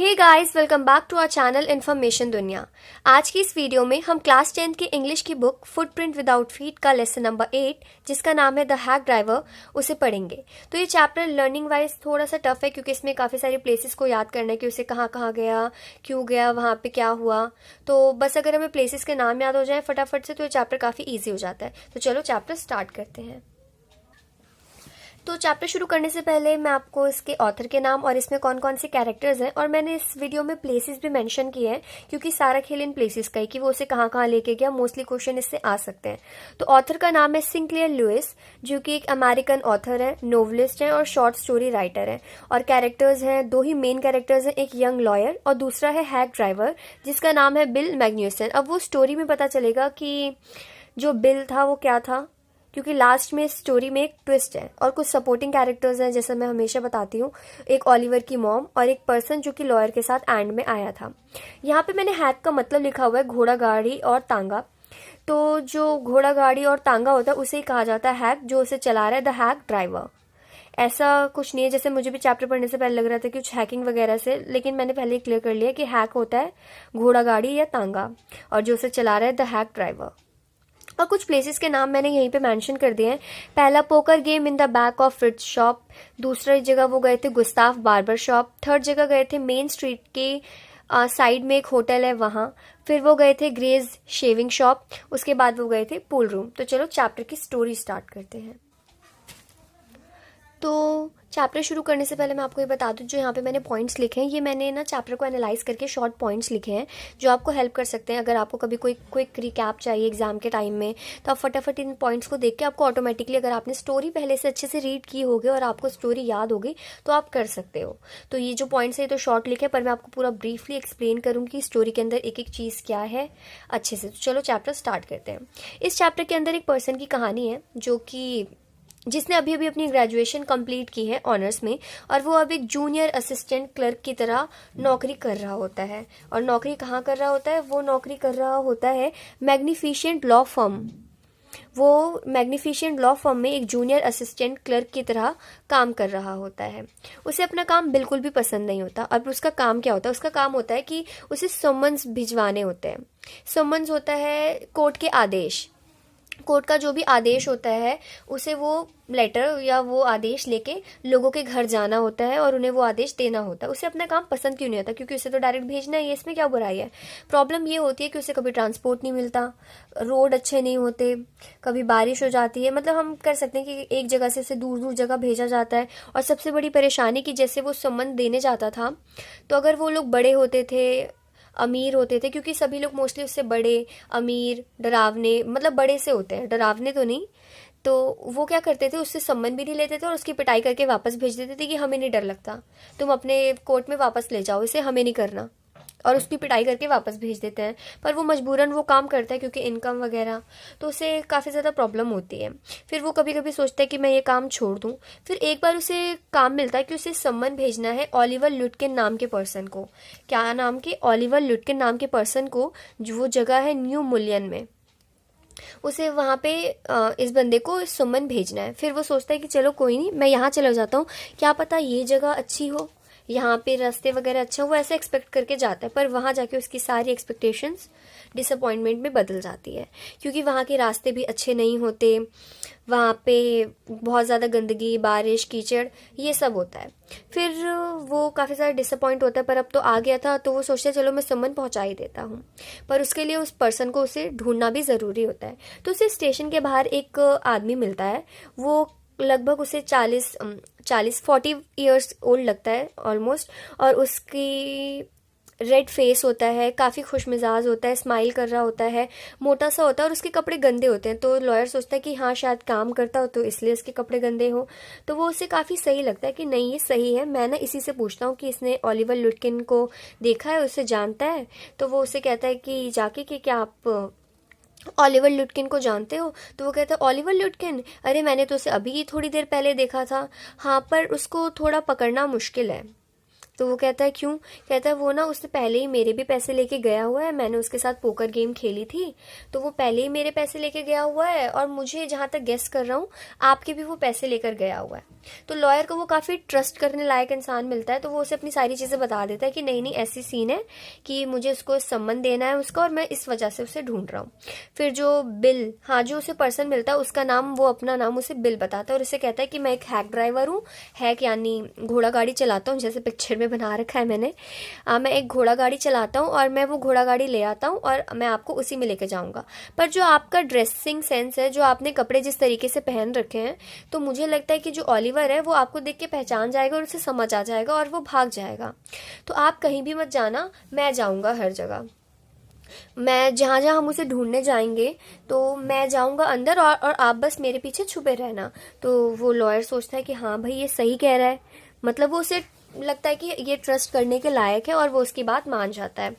Hey guys, welcome back to our channel information दुनिया। आज की इस वीडियो में हम क्लास 10 की इंग्लिश की बुक फुटप्रिंट विदाउट फीट का लेसन नंबर 8 जिसका नाम है द हैक ड्राइवर उसे पढ़ेंगे। तो ये चैप्टर लर्निंग वाइज थोड़ा सा टफ है क्योंकि इसमें काफ़ी सारे प्लेसेस को याद करना है कि उसे कहाँ कहाँ गया, क्यों गया, वहाँ पे क्या हुआ। तो बस अगर हमें प्लेसेस के नाम याद हो जाए फटाफट से तो ये चैप्टर काफ़ी ईजी हो जाता है। तो चलो चैप्टर स्टार्ट करते हैं। तो चैप्टर शुरू करने से पहले मैं आपको इसके ऑथर के नाम और इसमें कौन कौन से कैरेक्टर्स हैं और मैंने इस वीडियो में प्लेसेस भी मेंशन किए हैं क्योंकि सारा खेल इन प्लेसेस का है कि वो उसे कहाँ कहाँ लेके गया। मोस्टली क्वेश्चन इससे आ सकते हैं। तो ऑथर का नाम है सिंक्लेयर लुइस, जो कि एक अमेरिकन ऑथर है, नोवेलिस्ट है और शॉर्ट स्टोरी राइटर है। और कैरेक्टर्स हैं, दो ही मेन कैरेक्टर्स हैं, एक यंग लॉयर और दूसरा है हैक ड्राइवर जिसका नाम है बिल मैग्न्यूसन। अब वो स्टोरी में पता चलेगा कि जो बिल था वो क्या था, क्योंकि लास्ट में स्टोरी में एक ट्विस्ट है। और कुछ सपोर्टिंग कैरेक्टर्स हैं, जैसे मैं हमेशा बताती हूँ, एक ओलिवर की मॉम और एक पर्सन जो कि लॉयर के साथ एंड में आया था। यहाँ पे मैंने हैक का मतलब लिखा हुआ है घोड़ा गाड़ी और तांगा। तो जो घोड़ा गाड़ी और तांगा होता है उसे ही कहा जाता है हैक, जो उसे चला रहा है द हैक ड्राइवर। ऐसा कुछ नहीं है, जैसे मुझे भी चैप्टर पढ़ने से पहले लग रहा था कि कुछ हैकिंग वगैरह से, लेकिन मैंने पहले ही क्लियर कर लिया कि हैक होता है घोड़ा गाड़ी या तांगा और जो उसे चला रहा है द हैक ड्राइवर। और कुछ प्लेसेस के नाम मैंने यहीं पे मेंशन कर दिए हैं। पहला poker game in the back of Fritz shop, दूसरी जगह वो गए थे गुस्ताफ बार्बर शॉप, थर्ड जगह गए थे मेन स्ट्रीट के साइड में एक होटल है वहाँ, फिर वो गए थे ग्रेज शेविंग शॉप, उसके बाद वो गए थे पूल रूम। तो चलो चैप्टर की स्टोरी स्टार्ट करते हैं। तो चैप्टर शुरू करने से पहले मैं आपको ये बता दूं, जो यहाँ पे मैंने पॉइंट्स लिखे हैं ये मैंने ना चैप्टर को एनालाइज करके शॉर्ट पॉइंट्स लिखे हैं जो आपको हेल्प कर सकते हैं। अगर आपको कभी कोई क्विक रिकैप चाहिए एग्जाम के टाइम में तो आप फटाफट इन पॉइंट्स को देख के आपको ऑटोमेटिकली, अगर आपने स्टोरी पहले से अच्छे से रीड की होगी और आपको स्टोरी याद होगी तो आप कर सकते हो। तो ये जो पॉइंट्स है तो शॉर्ट लिखे, पर मैं आपको पूरा ब्रीफली एक्सप्लेन करूँगी स्टोरी के अंदर एक एक चीज़ क्या है अच्छे से। तो चलो चैप्टर स्टार्ट करते हैं। इस चैप्टर के अंदर एक पर्सन की कहानी है जो कि जिसने अभी अभी अपनी ग्रेजुएशन कंप्लीट की है ऑनर्स में, और वो अब एक जूनियर असिस्टेंट क्लर्क की तरह नौकरी कर रहा होता है। और नौकरी कहाँ कर रहा होता है? वो नौकरी कर रहा होता है मैग्निफिशेंट लॉ फर्म। वो मैग्निफिशेंट लॉ फर्म में एक जूनियर असिस्टेंट क्लर्क की तरह काम कर रहा होता है। उसे अपना काम बिल्कुल भी पसंद नहीं होता। अब उसका काम क्या होता है? उसका काम होता है कि उसे समन्स भिजवाने होते हैं। समन्स होता है कोर्ट के आदेश। कोर्ट का जो भी आदेश होता है उसे वो लेटर या वो आदेश लेके लोगों के घर जाना होता है और उन्हें वो आदेश देना होता है। उसे अपना काम पसंद क्यों नहीं होता? क्योंकि उसे तो डायरेक्ट भेजना है, इसमें क्या बुराई है। प्रॉब्लम ये होती है कि उसे कभी ट्रांसपोर्ट नहीं मिलता, रोड अच्छे नहीं होते, कभी बारिश हो जाती है। मतलब हम कर सकते हैं कि एक जगह से उसे दूर दूर जगह भेजा जाता है। और सबसे बड़ी परेशानी कि जैसे वो सम्मन देने जाता था तो अगर वो लोग बड़े होते थे, अमीर होते थे, क्योंकि सभी लोग मोस्टली उससे बड़े, अमीर, डरावने, मतलब बड़े से होते हैं, डरावने तो नहीं, तो वो क्या करते थे, उससे सम्मान भी नहीं लेते थे और उसकी पिटाई करके वापस भेज देते थे कि हमें नहीं डर लगता, तुम अपने कोर्ट में वापस ले जाओ, इसे हमें नहीं करना। और उसकी पिटाई करके वापस भेज देते हैं। पर वो मजबूरन वो काम करता है क्योंकि इनकम वगैरह, तो उसे काफ़ी ज़्यादा प्रॉब्लम होती है। फिर वो कभी कभी सोचता है कि मैं ये काम छोड़ दूँ। फिर एक बार उसे काम मिलता है कि उसे सम्मन भेजना है ओलिवर लुटकिन नाम के पर्सन को। क्या नाम के? ओलिवर लुटकिन नाम के पर्सन को, जो वो जगह है न्यू मुलियन में, उसे वहाँ पे इस बंदे को सुमन भेजना है। फिर वो सोचता है कि चलो कोई नहीं, मैं यहाँ चला जाता हूँ, क्या पता ये जगह अच्छी हो, यहाँ पे रास्ते वगैरह अच्छा, वो ऐसा एक्सपेक्ट करके जाता है। पर वहाँ जाके उसकी सारी एक्सपेक्टेशंस डिसअपॉइंटमेंट में बदल जाती है क्योंकि वहाँ के रास्ते भी अच्छे नहीं होते, वहाँ पे बहुत ज़्यादा गंदगी, बारिश, कीचड़, ये सब होता है। फिर वो काफ़ी ज़्यादा डिसअपॉइंट होता है, पर अब तो आ गया था तो वो सोचता है चलो मैं सम्मन पहुँचा ही देता हूँ। पर उसके लिए उस पर्सन को उसे ढूंढना भी ज़रूरी होता है। तो उसे स्टेशन के बाहर एक आदमी मिलता है। वो लगभग उसे 40 ईयर्स ओल्ड लगता है ऑलमोस्ट, और उसकी रेड फेस होता है, काफ़ी खुश मिजाज होता है, स्माइल कर रहा होता है, मोटा सा होता है और उसके कपड़े गंदे होते हैं। तो लॉयर सोचता है कि हाँ शायद काम करता हो तो इसलिए इसके कपड़े गंदे हो। तो वो उसे काफ़ी सही लगता है कि नहीं ये सही है, मैं ना इसी से पूछता हूँ कि इसने ओलिवर लुटकिन को देखा है, उसे जानता है। तो वो उसे कहता है कि जाके कि क्या आप ओलिवर लुटकिन को जानते हो? तो वो कहता है ओलिवर लुटकिन, अरे मैंने तो उसे अभी थोड़ी देर पहले देखा था। हाँ पर उसको थोड़ा पकड़ना मुश्किल है। तो वो कहता है क्यों? कहता है वो ना उससे पहले ही मेरे भी पैसे लेके गया हुआ है, मैंने उसके साथ पोकर गेम खेली थी, तो वो पहले ही मेरे पैसे लेके गया हुआ है, और मुझे जहाँ तक गेस कर रहा हूँ आपके भी वो पैसे लेकर गया हुआ है। तो लॉयर को वो काफ़ी ट्रस्ट करने लायक इंसान मिलता है, तो वो उसे अपनी सारी चीज़ें बता देता है कि नहीं नहीं ऐसी सीन है कि मुझे उसको सम्मान देना है उसका, और मैं इस वजह से उसे ढूंढ रहा हूँ। फिर जो बिल, हाँ जो उसे पर्सन मिलता है उसका नाम, वो अपना नाम उसे बिल बताता है और उसे कहता है कि मैं एक हैक ड्राइवर हूँ, हैक यानी घोड़ा गाड़ी चलाता हूँ, जैसे पिक्चर में बना रखा है मैंने। मैं एक घोड़ा गाड़ी चलाता हूँ और मैं वो घोड़ा गाड़ी ले आता हूँ और मैं आपको उसी में लेके जाऊँगा। पर जो आपका ड्रेसिंग सेंस है, जो आपने कपड़े जिस तरीके से पहन रखे हैं, तो मुझे लगता है कि जो ओलिवर है वो आपको देख के पहचान जाएगा और उसे समझ आ जाएगा और वो भाग जाएगा। तो आप कहीं भी मत जाना, मैं जाऊँगा हर जगह, मैं जहाँ जहाँ हम उसे ढूंढने जाएंगे तो मैं जाऊँगा अंदर, और आप बस मेरे पीछे छुपे रहना। तो वो लॉयर सोचता है कि हाँ भाई ये सही कह रहा है, मतलब वो उसे लगता है कि ये ट्रस्ट करने के लायक है और वो उसकी बात मान जाता है।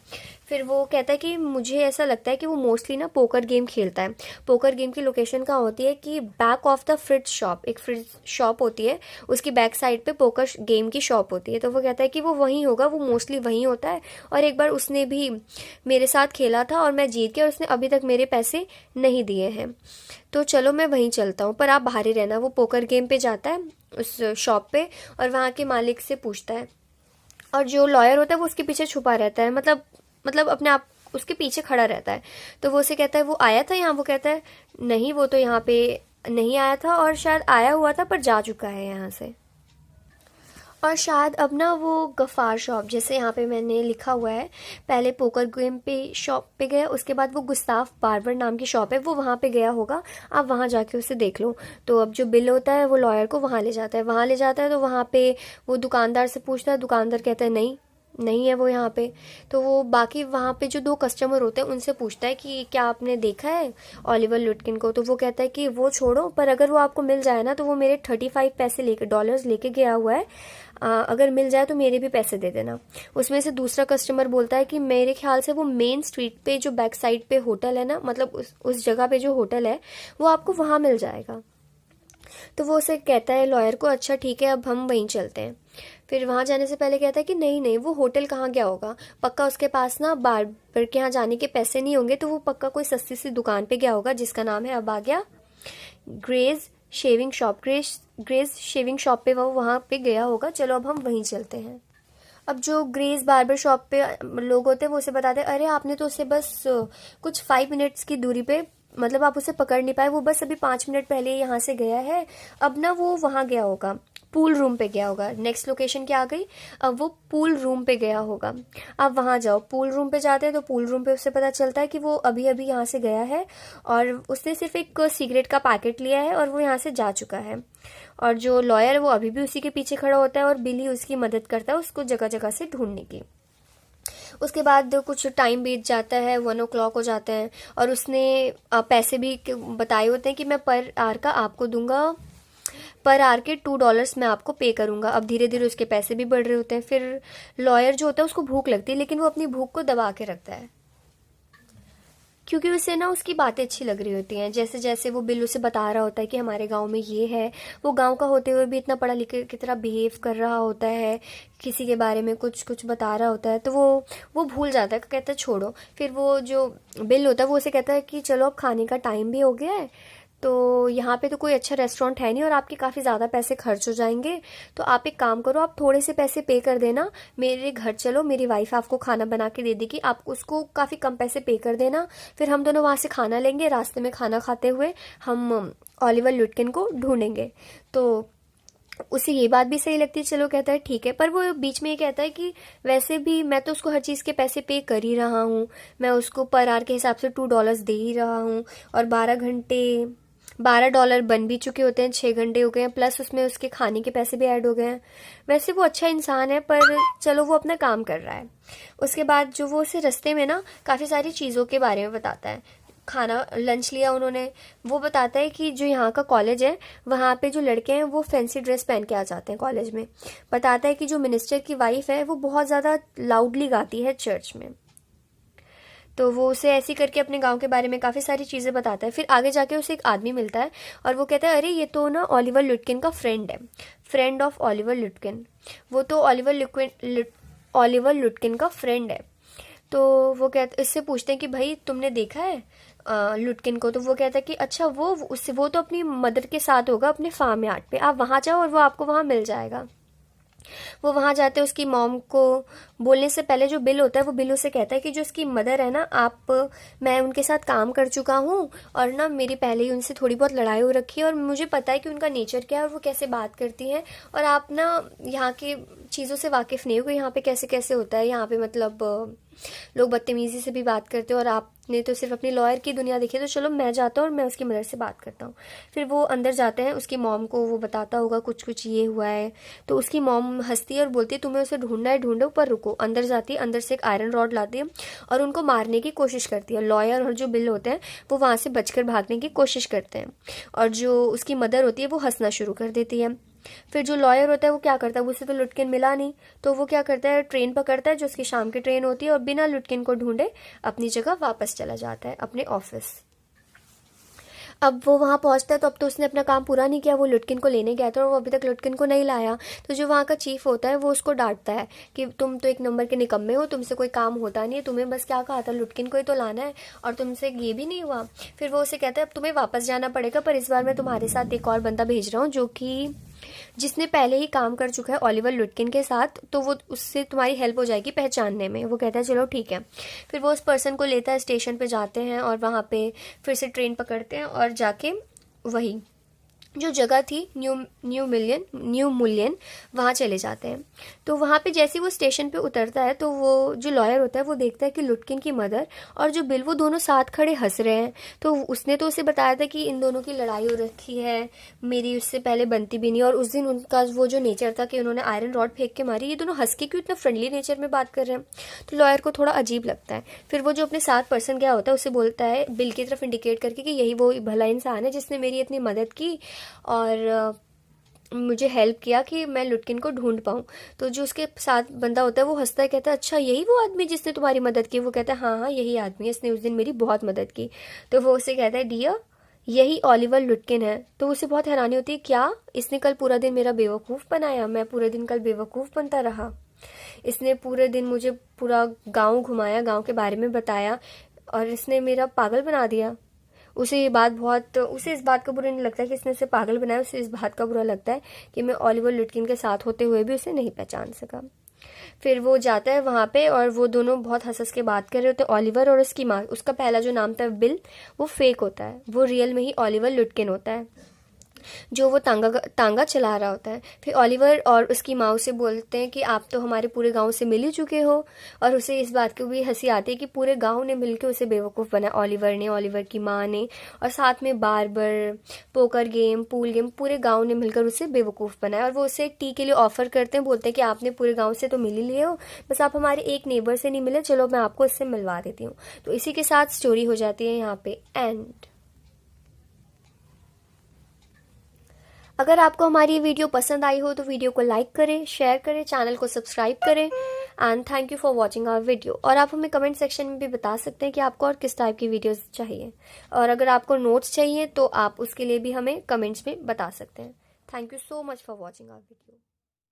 फिर वो कहता है कि मुझे ऐसा लगता है कि वो मोस्टली ना पोकर गेम खेलता है। पोकर गेम की लोकेशन कहाँ होती है कि back of the fridge shop, एक फ्रिज शॉप होती है, उसकी बैक साइड पे पोकर गेम की शॉप होती है। तो वो कहता है कि वो वहीं होगा, वो मोस्टली वहीं होता है, और एक बार उसने भी मेरे साथ खेला था और मैं जीत गया और उसने अभी तक मेरे पैसे नहीं दिए हैं, तो चलो मैं वहीं चलता हूँ, पर आप बाहर ही रहना। वो पोकर गेम पे जाता है उस शॉप पे और वहाँ के मालिक से पूछता है, और जो लॉयर होता है वो उसके पीछे छुपा रहता है, मतलब अपने आप उसके पीछे खड़ा रहता है। तो वो उसे कहता है वो आया था यहाँ? वो कहता है नहीं वो तो यहाँ पे नहीं आया था, और शायद आया हुआ था पर जा चुका है यहाँ से। और शायद अब ना वो गफ़ार शॉप, जैसे यहाँ पे मैंने लिखा हुआ है, पहले पोकर गेम पे शॉप पे गया, उसके बाद वो गुस्ताफ बार्बर नाम की शॉप है, वो वहाँ पे गया होगा, आप वहाँ जाके उसे देख लो। तो अब जो बिल होता है वो लॉयर को वहाँ ले जाता है, वहाँ ले जाता है तो वहाँ पे वो दुकानदार से पूछता है, दुकानदार कहता है नहीं नहीं है वो यहाँ पे। तो वो बाकी वहाँ पे जो दो कस्टमर होते हैं उनसे पूछता है कि क्या आपने देखा है ओलिवर लुटकिन को? तो वो कहता है कि वो छोड़ो, पर अगर वो आपको मिल जाए ना तो वो मेरे 35 पैसे लेके डॉलर्स लेके गया हुआ है, अगर मिल जाए तो मेरे भी पैसे दे देना। उसमें से दूसरा कस्टमर बोलता है कि मेरे ख्याल से वो मेन स्ट्रीट पे जो बैक साइड पे होटल है ना, मतलब उस जगह पे जो होटल है वो आपको वहाँ मिल जाएगा। तो वो उसे कहता है लॉयर को, अच्छा ठीक है अब हम वहीं चलते हैं। फिर वहां जाने से पहले कहता है कि नहीं नहीं वो होटल कहाँ गया होगा, पक्का उसके पास ना बार्बर के यहाँ जाने के पैसे नहीं होंगे, तो वो पक्का कोई सस्ती सी दुकान पे गया होगा जिसका नाम है, अब आ गया, ग्रेज शेविंग शॉप। ग्रेज शेविंग शॉप पे वो वहाँ पे गया होगा, चलो अब हम वहीं चलते हैं। अब जो ग्रेज बार्बर शॉप पे लोग होते हैं वो उसे बताते हैं, अरे आपने तो उसे बस कुछ 5 मिनट्स की दूरी पे, मतलब आप उसे पकड़ नहीं पाए, वो बस अभी 5 मिनट पहले यहाँ से गया है, अब ना वो वहाँ गया होगा, पूल रूम पे गया होगा। नेक्स्ट लोकेशन क्या आ गई? अब वो पूल रूम पे गया होगा, आप वहाँ जाओ। पूल रूम पे जाते हैं तो पूल रूम पे उससे पता चलता है कि वो अभी अभी यहाँ से गया है और उसने सिर्फ एक सिगरेट का पैकेट लिया है और वो यहाँ से जा चुका है। और जो लॉयर है वो अभी भी उसी के पीछे खड़ा होता है और बिली उसकी मदद करता है उसको जगह जगह से ढूंढने की। उसके बाद कुछ टाइम बीत जाता है, 1 o'clock हो जाते हैं और उसने पैसे भी बताए होते हैं कि मैं पर आवर का आपको दूंगा, पर आवर के $2 मैं आपको पे करूंगा। अब धीरे धीरे उसके पैसे भी बढ़ रहे होते हैं। फिर लॉयर जो होता है उसको भूख लगती है, लेकिन वो अपनी भूख को दबा के रखता है क्योंकि उसे ना उसकी बातें अच्छी लग रही होती हैं। जैसे जैसे वो बिल उसे बता रहा होता है कि हमारे गांव में ये है, वो गांव का होते हुए भी इतना पढ़ा लिखा की तरह बिहेव कर रहा होता है, किसी के बारे में कुछ कुछ बता रहा होता है, तो वो भूल जाता है, कहता है छोड़ो। फिर वो जो बिल होता है वो उसे कहता है कि चलो अब खाने का टाइम भी हो गया है, तो यहाँ पे तो कोई अच्छा रेस्टोरेंट है नहीं और आपके काफ़ी ज़्यादा पैसे खर्च हो जाएंगे, तो आप एक काम करो, आप थोड़े से पैसे पे कर देना, मेरे घर चलो, मेरी वाइफ आपको खाना बना के दे देगी, आप उसको काफ़ी कम पैसे पे कर देना, फिर हम दोनों वहाँ से खाना लेंगे, रास्ते में खाना खाते हुए हम ओलिवर लुटकिन को ढूंढेंगे। तो उसे ये बात भी सही लगती है, चलो कहता है ठीक है। पर वो बीच में ये कहता है कि वैसे भी मैं तो उसको हर चीज़ के पैसे पे कर ही रहा हूँ, मैं उसको पर आवर के हिसाब से $2 दे ही रहा हूँ, और 12 बन भी चुके होते हैं, 6 घंटे हो गए हैं, प्लस उसमें उसके खाने के पैसे भी ऐड हो गए हैं। वैसे वो अच्छा इंसान है, पर चलो वो अपना काम कर रहा है। उसके बाद जो वो उसे रास्ते में ना काफ़ी सारी चीज़ों के बारे में बताता है, खाना लंच लिया उन्होंने, वो बताता है कि जो यहाँ का कॉलेज है वहाँ पे जो लड़के हैं वो फैंसी ड्रेस पहन के आ जाते हैं कॉलेज में। बताता है कि जो मिनिस्टर की वाइफ है वो बहुत ज़्यादा लाउडली गाती है चर्च में। तो वो उसे ऐसी करके अपने गांव के बारे में काफ़ी सारी चीज़ें बताता है। फिर आगे जाके उसे एक आदमी मिलता है और वो कहता है अरे ये तो ना ओलिवर लुटकिन का फ्रेंड है, फ्रेंड ऑफ ओलिवर लुटकिन। वो तो ओलिवर लुटकिन का फ्रेंड है। तो वो कहते, इससे पूछते हैं कि भाई तुमने देखा है लुटकिन को? तो वो कहता है कि अच्छा वो तो अपनी मदर के साथ होगा अपने फार्म यार्ड पे, आप वहाँ जाओ और वो आपको वहाँ मिल जाएगा। वो वहां जाते हैं, उसकी मॉम को बोलने से पहले जो बिल होता है वो बिल उसे कहता है कि जो उसकी मदर है ना, मैं उनके साथ काम कर चुका हूँ और ना मेरी पहले ही उनसे थोड़ी बहुत लड़ाई हो रखी है और मुझे पता है कि उनका नेचर क्या है और वो कैसे बात करती हैं, और आप ना यहाँ के चीज़ों से वाकिफ़ नहीं हो कि यहाँ पे कैसे कैसे होता है। यहाँ पे मतलब लोग बदतमीज़ी से भी बात करते हैं और आपने तो सिर्फ अपनी लॉयर की दुनिया देखी है, तो चलो मैं जाता हूँ और मैं उसकी मदर से बात करता हूँ। फिर वो अंदर जाते हैं, उसकी मॉम को वो बताता होगा कुछ कुछ ये हुआ है, तो उसकी मॉम हंसती है और बोलती है तुम्हें उसे ढूंढना है ढूंढो, पर रुको। अंदर जाती है, अंदर से एक आयरन रॉड लाती है और उनको मारने की कोशिश करती है। लॉयर और जो बिल होते हैं वो वहाँ से बचकर भागने की कोशिश करते हैं और जो उसकी मदर होती है वो हंसना शुरू कर देती है। फिर जो लॉयर होता है वो क्या करता है, उसे तो लुटकिन मिला नहीं, तो वो क्या करता है, ट्रेन पकड़ता है जो उसकी शाम की ट्रेन होती है और बिना लुटकिन को ढूंढे अपनी जगह वापस चला जाता है, अपने ऑफिस। अब वो वहाँ पहुँचता है तो अब तो उसने अपना काम पूरा नहीं किया, वो लुटकिन को लेने गया था और वो अभी तक लुटकिन को नहीं लाया। तो जो वहाँ का चीफ होता है वो उसको डांटता है कि तुम तो एक नंबर के निकम्मे हो, तुमसे कोई काम होता नहीं है, तुम्हें बस क्या कहा था लुटकिन को ही तो लाना है और तुमसे ये भी नहीं हुआ। फिर वो उसे कहता है अब तुम्हें वापस जाना पड़ेगा, पर इस बार मैं तुम्हारे साथ एक और बंदा भेज रहा हूँ जो कि जिसने पहले ही काम कर चुका है ओलिवर लुटकिन के साथ, तो वो उससे तुम्हारी हेल्प हो जाएगी पहचानने में। वो कहता है चलो ठीक है। फिर वो उस पर्सन को लेता है, स्टेशन पे जाते हैं और वहाँ पे फिर से ट्रेन पकड़ते हैं और जाके वही जो जगह थी न्यू मुलियन वहाँ चले जाते हैं। तो वहाँ पे जैसे ही वो स्टेशन पे उतरता है तो वो जो लॉयर होता है वो देखता है कि लुटकिन की मदर और जो बिल वो दोनों साथ खड़े हंस रहे हैं। तो उसने तो उसे बताया था कि इन दोनों की लड़ाई हो रखी है, मेरी उससे पहले बनती भी नहीं, और उस दिन उनका वो जो नेचर था कि उन्होंने आयरन रॉड फेंक के मारी, ये दोनों हंस के क्यों इतना फ्रेंडली नेचर में बात कर रहे हैं। तो लॉयर को थोड़ा अजीब लगता है। फिर वो जो अपने साथ पर्सन गया होता है उसे बोलता है बिल की तरफ इंडिकेट करके कि यही वो भला इंसान है जिसने मेरी इतनी मदद की और मुझे हेल्प किया कि मैं लुटकिन को ढूंढ पाऊँ। तो जो उसके साथ बंदा होता है वो हंसता है, कहता है अच्छा यही वो आदमी जिसने तुम्हारी मदद की? वो कहता है हाँ हाँ यही आदमी है, इसने उस दिन मेरी बहुत मदद की। तो वो उसे कहता है डियर यही ओलिवर लुटकिन है। तो उसे बहुत हैरानी होती है, क्या इसने कल पूरा दिन मेरा बेवकूफ़ बनाया? मैं पूरे दिन कल बेवकूफ़ बनता रहा? इसने पूरे दिन मुझे पूरा गाँव घुमाया, गाँव के बारे में बताया और इसने मेरा पागल बना दिया। उसे इस बात का बुरा नहीं लगता कि इसने उसे पागल बनाया, उसे इस बात का बुरा लगता है कि मैं ओलिवर लुटकिन के साथ होते हुए भी उसे नहीं पहचान सका। फिर वो जाता है वहाँ पे और वो दोनों बहुत हंस हंस के बात कर रहे होते हैं। ओलिवर और उसकी माँ, उसका पहला जो नाम था बिल, वो फेक होता है, वो रियल में ही ओलिवर लुटकिन होता है जो वो तांगा चला रहा होता है। फिर ओलिवर और उसकी माँ उसे बोलते हैं कि आप तो हमारे पूरे गांव से मिल ही चुके हो, और उसे इस बात की भी हंसी आती है कि पूरे गांव ने मिलकर उसे बेवकूफ़ बनाया, ओलिवर ने, ओलिवर की माँ ने, और साथ में barber, poker game, pool game, पूरे गांव ने मिलकर उसे बेवकूफ़ बनाया। और वो उसे टी के लिए ऑफर करते हैं, बोलते हैं कि आपने पूरे गाँव से तो मिल ही लिए हो, बस आप हमारे एक नेबर से नहीं मिले, चलो मैं आपको इससे मिलवा देती हूँ। तो इसी के साथ स्टोरी हो जाती है यहाँ पे एंड। अगर आपको हमारी वीडियो पसंद आई हो तो वीडियो को लाइक करें, शेयर करें, चैनल को सब्सक्राइब करें and thank you for watching our video. और आप हमें कमेंट सेक्शन में भी बता सकते हैं कि आपको और किस टाइप की वीडियोस चाहिए, और अगर आपको नोट्स चाहिए तो आप उसके लिए भी हमें कमेंट्स में बता सकते हैं। Thank you so much for watching our video.